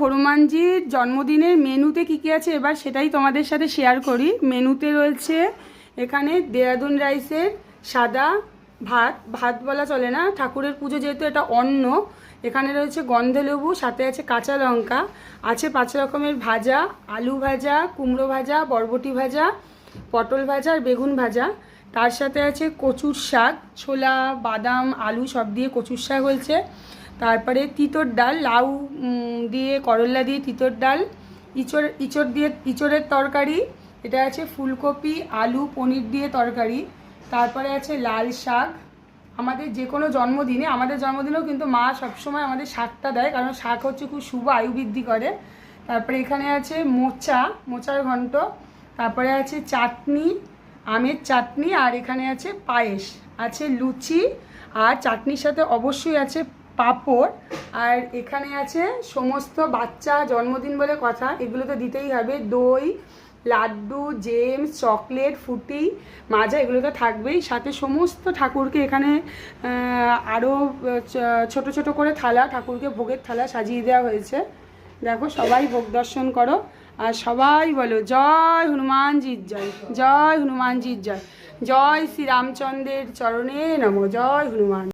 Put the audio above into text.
হনুমানজির জন্মদিনের মেনুতে কী কী আছে এবার সেটাই তোমাদের সাথে শেয়ার করি। মেনুতে রয়েছে এখানে দেরাদুন রাইসের সাদা ভাত, ভাত বলা চলে না, ঠাকুরের পুজো যেহেতু এটা অন্ন। এখানে রয়েছে গন্ধলেবু, সাথে আছে কাঁচা লঙ্কা, আছে 5 রকমের ভাজা, আলু ভাজা, কুমড়ো ভাজা, বরবটি ভাজা, পটল ভাজা আর বেগুন ভাজা। তার সাথে আছে কচুর শাক, ছোলা, বাদাম, আলু সব দিয়ে কচুর শাক হয়েছে। তারপরে তিতর ডাল, লাউ দিয়ে করলা দিয়ে তিতর ডাল, ইঁচড় দিয়ে ইঁচড়ের তরকারি, এটা আছে ফুলকপি আলু পনির দিয়ে তরকারি। তারপরে আছে লাল শাক। আমাদের যে কোনো জন্মদিনে, আমাদের জন্মদিনেও কিন্তু মা সবসময় আমাদের শাকটা দেয়, কারণ শাক হচ্ছে খুব শুভ, আয়ু বৃদ্ধি করে। তারপরে এখানে আছে মোচার ঘন্ট। তারপরে আছে চাটনি, আমের চাটনি, আর এখানে আছে পায়েস, আছে লুচি, আর চাটনির সাথে অবশ্যই আছে পাঁপড়। আর এখানে আছে সমস্ত বাচ্চা জন্মদিন বলে কথা, এগুলো তো দিতেই হবে, দই, লাড্ডু, জেমস, চকলেট, ফুটি, মাজা, এগুলো তো থাকবেই। সাথে সমস্ত ঠাকুরকে এখানে আরও ছোট ছোট করে থালা, ঠাকুরকে ভোগের থালা সাজিয়ে দেওয়া হয়েছে। দেখো, সবাই ভোগ দর্শন করো আর সবাই বলো জয় হনুমানজির জয়, জয় হনুমানজির জয়, জয় শ্রী রামচন্দ্রের চরণে নমঃ, জয় হনুমান।